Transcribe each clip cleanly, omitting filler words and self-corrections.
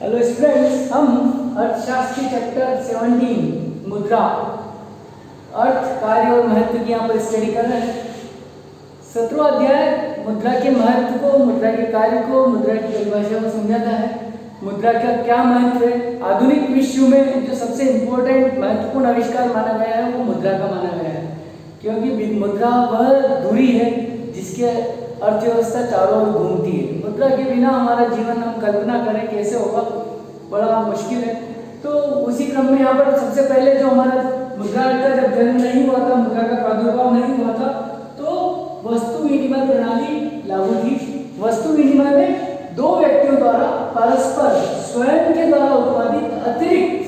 Hello students, हम अर्थशास्त्र के चैप्टर 17 मुद्रा, अर्थ, कार्य और महत्व की यहाँ पर स्टडी कर रहे हैं। 17वां अध्याय मुद्रा के महत्व को, मुद्रा के कार्य को, मुद्रा की परिभाषा को समझाता है। मुद्रा का क्या महत्व है? आधुनिक विश्व में जो सबसे इम्पोर्टेंट महत्वपूर्ण आविष्कार माना गया है वो मुद्रा का माना गया है, क्योंकि मुद्रा वह धुरी है जिसके अर्थव्यवस्था चारों ओर घूमती है। मुद्रा के बिना हमारा जीवन हम कल्पना करें कैसे होगा, बड़ा मुश्किल है। तो उसी क्रम में यहाँ पर सबसे पहले जो हमारा मुद्रा का जब जन्म नहीं हुआ था, मुद्रा का प्रादुर्भाव नहीं हुआ था, तो वस्तु विनिमय प्रणाली लागू थी। वस्तु विनिमय में दो व्यक्तियों द्वारा परस्पर स्वयं के द्वारा उत्पादित अतिरिक्त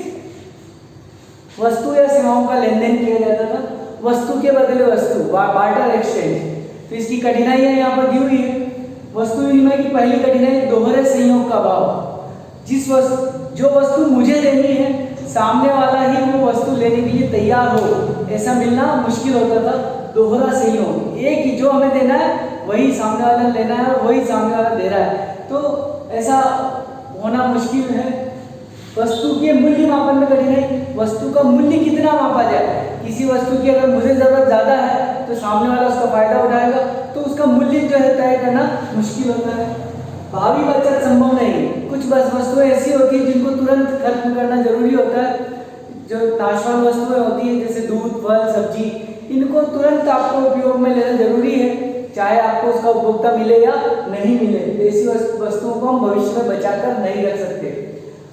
वस्तु या सेवाओं का लेन देन किया जाता था। वस्तु के बदले वस्तु, बार्टर एक्सचेंज। तो इसकी कठिनाइयां यहाँ पर दी हुई है। वस्तु विनिमय की पहली कठिनाई दोहरे संयोग का अभाव। जो वस्तु मुझे लेनी है, सामने वाला ही वो वस्तु लेने के लिए तैयार हो, ऐसा मिलना मुश्किल होता था। दोहरा संयोग, एक ही जो हमें देना है वही सामने वाला लेना है और वही सामने वाला दे रहा है, तो ऐसा होना मुश्किल है। वस्तु के मूल्य मापन में कठिनाई, वस्तु का मूल्य कितना मापा जाए। किसी वस्तु की अगर मुझे जरूरत ज्यादा है तो सामने वाला उसका फायदा उठाएगा, तो उसका मूल्य जो है तय करना मुश्किल होता है। भावी बचत संभव नहीं। कुछ वस्तुएं ऐसी होती है जिनको तुरंत खत्म करना जरूरी होता है। जो नाशवान वस्तुएं होती है जैसे दूध, फल, सब्जी, इनको तुरंत आपको उपयोग में लेना जरूरी है, चाहे आपको उसका उपभोक्ता मिले या नहीं मिले। ऐसी वस्तुओं को हम भविष्य में बचाकर नहीं रख सकते।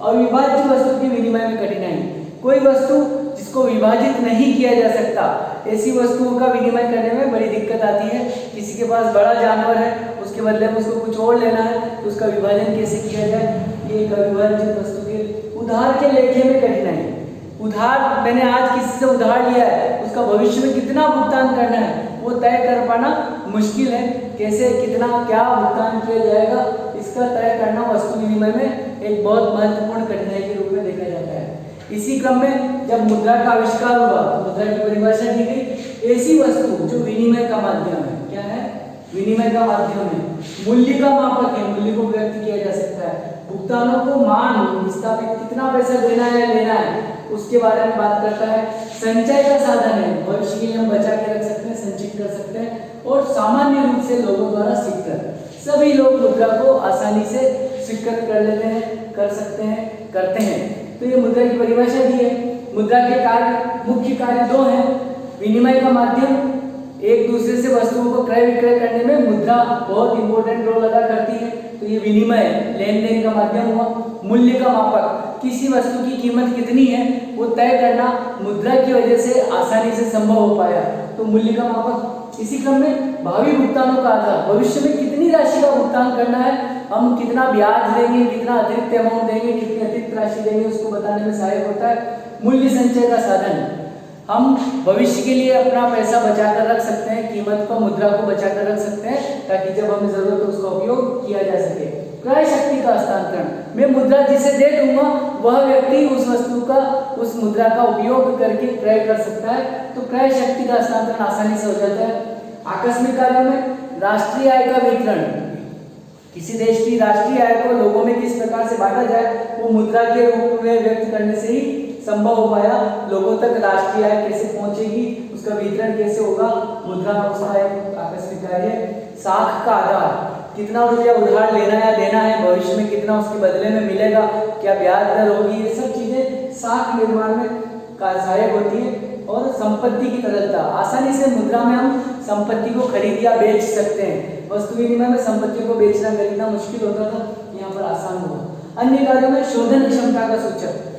अविभाज्य वस्तु के विनिमय में कठिनाई, कोई वस्तु जिसको विभाजित नहीं किया जा सकता, ऐसी वस्तुओं का विनिमय करने में बड़ी दिक्कत आती है। किसी के पास बड़ा जानवर है, उसके बदले में उसको कुछ और लेना है, तो उसका विभाजन कैसे किया जाए, ये एक अविभाज्य वस्तु के। उधार के लेखे में कठिनाई, उधार मैंने आज किसी से उधार लिया है, उसका भविष्य में कितना भुगतान करना है वो तय कर पाना मुश्किल है। कैसे, कितना, क्या भुगतान किया जाएगा, इसका तय करना वस्तु विनिमय में एक बहुत महत्वपूर्ण कठिनाई के रूप में देखा जाता है। इसी क्रम में जब मुद्रा का आविष्कार हुआ तो मुद्रा की परिभाषा दी गई, ऐसी वस्तु जो विनिमय का माध्यम है। क्या है? विनिमय का माध्यम है, मूल्य का मापक है, मूल्य को व्यक्त किया जा सकता है, भुगतानों को मान स्थापित, कितना पैसा देना है या लेना है उसके बारे में बात करता है। संचय का साधन है, भविष्य के लिए हम बचा के रख सकते हैं, संचित कर सकते हैं, और सामान्य रूप से लोगों द्वारा स्वीकृत, सभी लोग मुद्रा को आसानी से स्वीकृत कर लेते हैं, कर सकते हैं, करते हैं। तो ये मुद्रा की परिभाषा दी है। मुद्रा के कार्य, मुख्य कार्य दो हैं। विनिमय का माध्यम, एक दूसरे से वस्तुओं को क्रय विक्रय करने में मुद्रा बहुत इंपॉर्टेंट रोल अदा करती है, तो ये विनिमय, लेन देन का माध्यम हुआ। मूल्य का मापक, किसी वस्तु की कीमत कितनी है वो तय करना मुद्रा की वजह से आसानी से संभव हो पाया, तो मूल्य का मापक। इसी क्रम में भावी भुगतानों का आधार, भविष्य में कितनी राशि का भुगतान करना है, हम कितना ब्याज देंगे, कितना अतिरिक्त अमाउंट देंगे, कितनी अतिरिक्त राशि देंगे, उसको बताने में सहायक होता है। मूल्य संचय का साधन, हम भविष्य के लिए अपना पैसा बचा कर रख सकते हैं, कीमत को, मुद्रा को बचा कर रख सकते हैं, ताकि जब हमें जरूरत हो उसका उपयोग किया जा सके। क्रय शक्ति का हस्तांतरण, मैं मुद्रा जिसे दे दूंगा वह व्यक्ति उस वस्तु का, उस मुद्रा का उपयोग करके क्रय कर सकता है, तो क्रय शक्ति का हस्तांतरण आसानी से हो जाता है। आकस्मिक कार्यों में राष्ट्रीय आय का वितरण, किसी देश की राष्ट्रीय आय को लोगों में किस प्रकार से बांटा जाए वो मुद्रा के रूप में व्यक्त करने से ही संभव हो पाया। लोगों तक राष्ट्रीय आय कैसे पहुंचेगी, उसका वितरण कैसे होगा, मुद्रा उसका एक आकस्मिक कार्य है। साख का आधार, कितना रुपया उधार लेना या देना है, भविष्य में कितना उसके बदले में मिलेगा, क्या ब्याज दर होगी, ये सब चीजें साख निर्माण में सहायक होती है। और संपत्ति की तरलता, आसानी से मुद्रा में हम संपत्ति को खरीद या बेच सकते हैं। वस्तु विनिमय में संपत्ति को बेचना खरीदना मुश्किल होता था, यहाँ पर आसान हुआ। अन्य कार्यों में शोधन क्षमता का सूचक,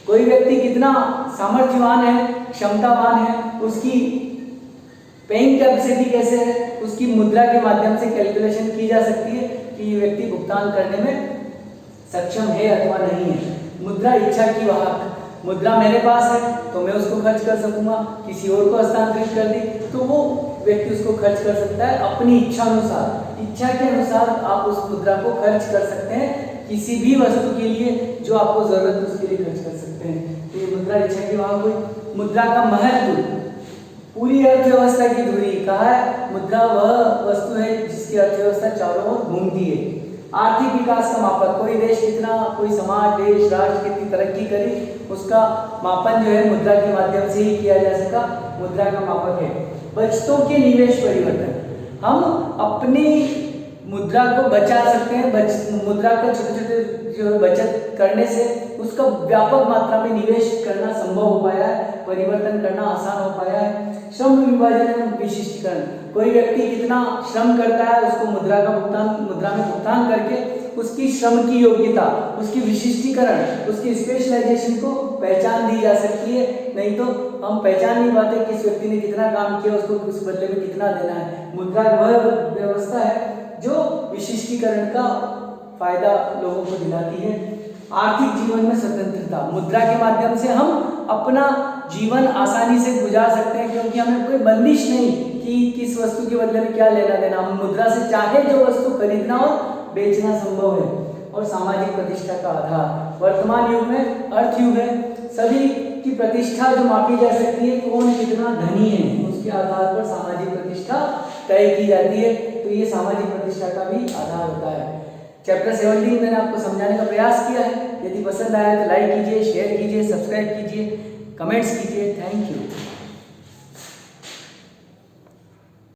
कोई व्यक्ति कितना सामर्थ्यवान है, क्षमतावान है, उसकी पेइंग कैपेसिटी कैसे है, उसकी मुद्रा के माध्यम से कैलकुलेशन की जा सकती है कि ये व्यक्ति भुगतान करने में सक्षम है अथवा नहीं है। मुद्रा इच्छा की वाहक, मुद्रा मेरे पास है तो मैं उसको खर्च कर सकूंगा, किसी और को हस्तांतरित कर दी तो वो व्यक्ति उसको खर्च कर सकता है अपनी इच्छा अनुसार। इच्छा के अनुसार आप उस मुद्रा को खर्च कर सकते हैं, किसी भी वस्तु के लिए जो आपको जरूरत है उसके लिए खर्च कर सकते हैं, तो ये मुद्रा इच्छा की वाहक हुई। मुद्रा का महत्व, पूरी अर्थव्यवस्था की धुरी, कहा है मुद्रा वह वस्तु है जिसकी अर्थव्यवस्था चारों ओर घूमती है। आर्थिक विकास का मापक, कोई देश कितना, कोई समाज, देश, राष्ट्र कितनी तरक्की करी, उसका मापन जो है मुद्रा के माध्यम से ही किया जा सका, मुद्रा का मापक है। बचतों के निवेश परिवर्तन, हम अपनी मुद्रा को बचा सकते हैं, मुद्रा का छोटे छोटे जो बचत करने से उसका व्यापक मात्रा में निवेश करना संभव हो पाया है, परिवर्तन करना आसान हो पाया है। श्रम विभाजन एवं विशिष्टीकरण, कोई व्यक्ति कितना श्रम करता है उसको मुद्रा में भुगतान करके उसकी श्रम की योग्यता, उसकी विशिष्टीकरण, उसकी स्पेशलाइजेशन को पहचान दी जा सकती है। नहीं तो हम पहचान नहीं पाते किस व्यक्ति ने कितना काम किया, उसको उस बदले में कितना देना है। मुद्रा वह व्यवस्था है जो विशिष्टीकरण का फायदा लोगों को दिलाती है। आर्थिक जीवन में स्वतंत्रता, मुद्रा के माध्यम से हम अपना जीवन आसानी से गुजार सकते हैं, क्योंकि हमें कोई बंदिश नहीं कि किस वस्तु के बदले में क्या लेना देना, हम मुद्रा से चाहे जो वस्तु खरीदना और बेचना संभव है। और सामाजिक प्रतिष्ठा का आधार, वर्तमान युग में अर्थ युग है, सभी की प्रतिष्ठा जो मापी जा सकती है, कौन कितना धनी है, उसके आधार पर सामाजिक प्रतिष्ठा तय की जाती है। तो ये सामाजिक प्रतिष्ठा का भी आधार होता है। चैप्टर 17 मैंने आपको समझाने का प्रयास किया है। यदि पसंद आया तो लाइक कीजिए, शेयर कीजिए, सब्सक्राइब कीजिए, कमेंट्स कीजिए।